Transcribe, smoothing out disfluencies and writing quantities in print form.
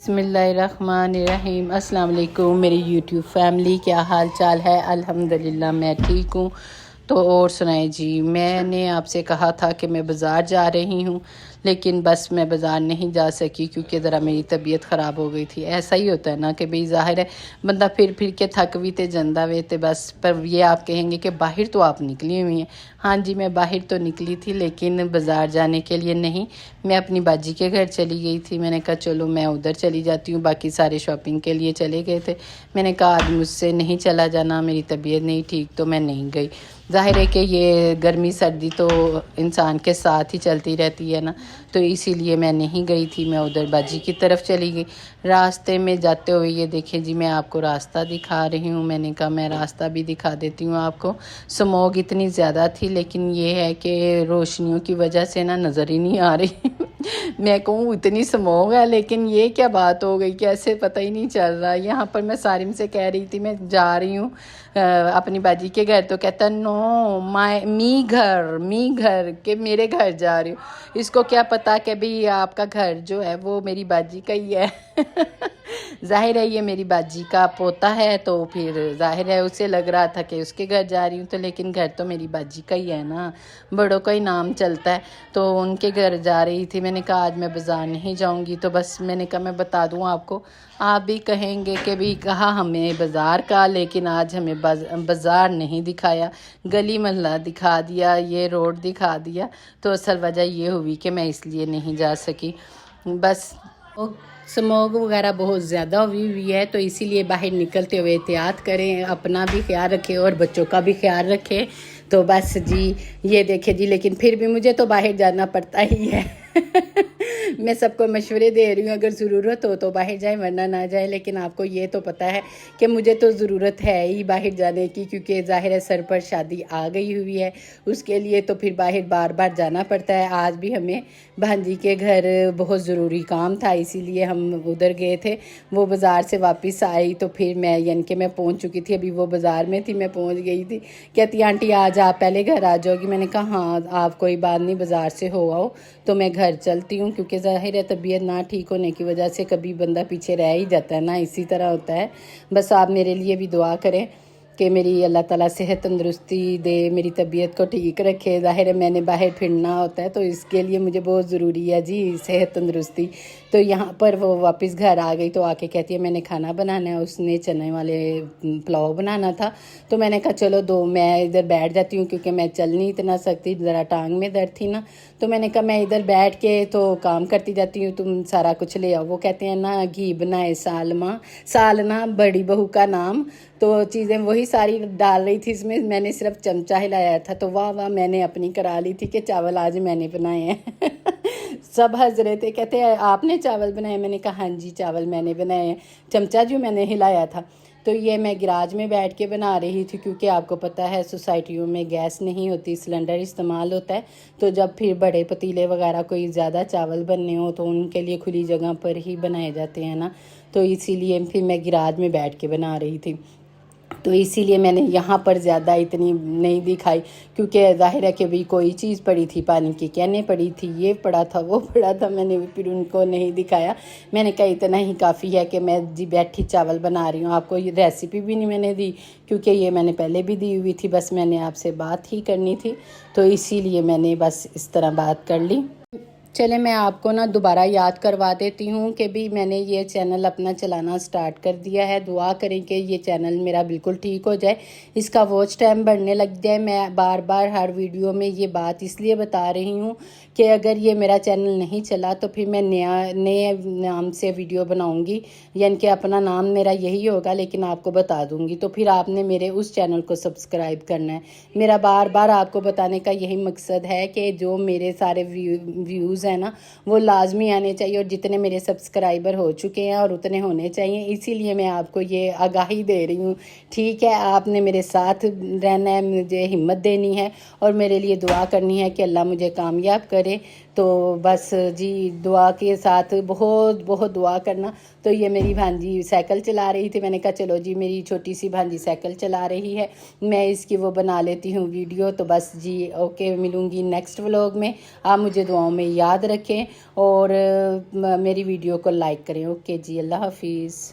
बिस्मिल्लाहिर्रहमानिर्रहीम। अस्सलाम वालेकुम मेरी यूट्यूब फैमिली, क्या हाल चाल है? अल्हम्दुलिल्लाह मैं ठीक हूँ। तो और सुनाए जी, मैंने आपसे कहा था कि मैं बाज़ार जा रही हूँ, लेकिन बस मैं बाज़ार नहीं जा सकी क्योंकि ज़रा मेरी तबीयत ख़राब हो गई थी। ऐसा ही होता है ना कि भाई ज़ाहिर है बंदा फिर के थक भी ते जंदा वे ते बस। पर ये आप कहेंगे कि बाहर तो आप निकली हुई हैं। हाँ जी, मैं बाहर तो निकली थी लेकिन बाज़ार जाने के लिए नहीं, मैं अपनी बाजी के घर चली गई थी। मैंने कहा चलो मैं उधर चली जाती हूँ, बाकी सारे शॉपिंग के लिए चले गए थे। मैंने कहा आज मुझसे नहीं चला जाना, मेरी तबीयत नहीं ठीक, तो मैं नहीं गई। ज़ाहिर है कि ये गर्मी सर्दी तो इंसान के साथ ही चलती रहती है ना, तो इसीलिए मैं नहीं गई थी। मैं उधर बाजी की तरफ चली गई। रास्ते में जाते हुए ये देखें जी, मैं आपको रास्ता दिखा रही हूँ। मैंने कहा मैं रास्ता भी दिखा देती हूँ आपको। स्मोग इतनी ज़्यादा थी, लेकिन ये है कि रोशनियों की वजह से ना नज़र ही नहीं आ रही। मैं कहूँ इतनी स्मोग है, लेकिन ये क्या बात हो गई कि ऐसे पता ही नहीं चल रहा। यहाँ पर मैं सारिम से कह रही थी मैं जा रही हूँ अपनी बाजी के घर, तो कहता नो मी घर के मेरे घर जा रही हूँ। इसको क्या पता कि भाई आपका घर जो है वो मेरी बाजी का ही है। जाहिर है ये मेरी बाजी का पोता है, तो फिर जाहिर है उसे लग रहा था कि उसके घर जा रही हूँ, तो लेकिन घर तो मेरी बाजी का ही है ना, बड़ों का ही नाम चलता है। तो उनके घर जा रही थी। मैंने कहा आज मैं बाज़ार नहीं जाऊँगी, तो बस मैंने कहा मैं बता दूँ आपको, आप भी कहेंगे कि भी कहा हमें बाज़ार का, लेकिन आज हमें बाज़ार नहीं दिखाया, गली मोहल्ला दिखा दिया, ये रोड दिखा दिया। तो असल वजह ये हुई कि मैं इसलिए नहीं जा सकी। बस स्मोग वगैरह बहुत ज़्यादा हुई है, तो इसीलिए बाहर निकलते हुए एहतियात करें, अपना भी ख्याल रखें और बच्चों का भी ख्याल रखें। तो बस जी ये देखें जी, लेकिन फिर भी मुझे तो बाहर जाना पड़ता ही है। मैं सबको मशवरे दे रही हूँ, अगर ज़रूरत हो तो बाहर जाए वरना ना जाए। लेकिन आपको ये तो पता है कि मुझे तो ज़रूरत है ही बाहर जाने की, क्योंकि ज़ाहिर है सर पर शादी आ गई हुई है, उसके लिए तो फिर बाहर बार बार जाना पड़ता है। आज भी हमें भांजी के घर बहुत ज़रूरी काम था, इसीलिए हम उधर गए थे। वो बाज़ार से वापस आई तो फिर मैं यानी कि मैं पहुँच चुकी थी, अभी वो बाज़ार में थी, मैं पहुँच गई थी। कहती आंटी आज आप पहले घर आ जाओगी। मैंने कहा हाँ आप कोई बात नहीं, बाज़ार से हो आओ तो मैं घर चलती हूँ, क्योंकि ज़ाहिर है तबीयत ना ठीक होने की वजह से कभी बंदा पीछे रह ही जाता है ना, इसी तरह होता है। बस आप मेरे लिए भी दुआ करें कि मेरी अल्लाह ताला सेहत तंदुरुस्ती दे, मेरी तबीयत को ठीक रखे। ज़ाहिर है मैंने बाहर फिरना होता है, तो इसके लिए मुझे बहुत ज़रूरी है जी सेहत तंदुरुस्ती। तो यहाँ पर वो वापस घर आ गई, तो आके कहती है मैंने खाना बनाना है। उसने चने वाले पुलाव बनाना था, तो मैंने कहा चलो दो मैं इधर बैठ जाती हूँ, क्योंकि मैं चल नहीं इतना सकती, ज़रा टांग में दर्द थी ना। तो मैंने कहा मैं इधर बैठ के तो काम करती जाती हूँ, तुम सारा कुछ ले आओ। वो कहते हैं ना घी बनाए सालना बड़ी बहू का नाम। तो चीज़ें वही सारी डाल रही थी इसमें, मैंने सिर्फ चमचा हिलाया था। तो वाह वाह मैंने अपनी करा ली थी कि चावल आज मैंने बनाए हैं। सब हंस रहे थे, कहते हैं आपने चावल बनाए? मैंने कहा हाँ जी चावल मैंने बनाए हैं, चमचा जो मैंने हिलाया था। तो ये मैं गिराज में बैठ के बना रही थी, क्योंकि आपको पता है सोसाइटियों में गैस नहीं होती, सिलेंडर इस्तेमाल होता है। तो जब फिर बड़े पतीले वगैरह कोई ज़्यादा चावल बनने हो तो उनके लिए खुली जगह पर ही बनाए जाते हैं ना, तो इसीलिए फिर मैं गिराज में बैठ के बना रही थी। तो इसीलिए मैंने यहाँ पर ज़्यादा इतनी नहीं दिखाई, क्योंकि ज़ाहिर है कि भी कोई चीज़ पड़ी थी, पानी की कहने पड़ी थी, ये पड़ा था वो पड़ा था, मैंने फिर उनको नहीं दिखाया। मैंने कहा इतना ही काफ़ी है कि मैं जी बैठी चावल बना रही हूँ। आपको ये रेसिपी भी नहीं मैंने दी, क्योंकि ये मैंने पहले भी दी हुई थी, बस मैंने आपसे बात ही करनी थी, तो इसीलिए मैंने बस इस तरह बात कर ली। चले मैं आपको ना दोबारा याद करवा देती हूँ कि भी मैंने ये चैनल अपना चलाना स्टार्ट कर दिया है। दुआ करें कि ये चैनल मेरा बिल्कुल ठीक हो जाए, इसका वॉच टाइम बढ़ने लग जाए। मैं बार बार हर वीडियो में ये बात इसलिए बता रही हूँ कि अगर ये मेरा चैनल नहीं चला तो फिर मैं नए नाम से वीडियो बनाऊँगी, यानी कि अपना नाम मेरा यही होगा, लेकिन आपको बता दूँगी। तो फिर आपने मेरे उस चैनल को सब्सक्राइब करना है। मेरा बार बार आपको बताने का यही मकसद है कि जो मेरे सारे व्यूज़ है ना वो लाजमी आने चाहिए, और जितने मेरे सब्सक्राइबर हो चुके हैं और उतने होने चाहिए, इसीलिए मैं आपको ये आगाही दे रही हूँ। ठीक है, आपने मेरे साथ रहना है, मुझे हिम्मत देनी है और मेरे लिए दुआ करनी है कि अल्लाह मुझे कामयाब करे। تو بس جی دعا کے ساتھ بہت بہت دعا کرنا. تو یہ میری بھانجی سائیکل چلا رہی تھی، میں نے کہا چلو جی میری چھوٹی سی بھانجی سائیکل چلا رہی ہے، میں اس کی وہ بنا لیتی ہوں ویڈیو. تو بس جی اوکے، ملوں گی نیکسٹ व्लॉग میں. آپ مجھے دعاؤں میں یاد رکھیں اور میری ویڈیو کو لائک کریں. اوکے جی، اللہ حافظ.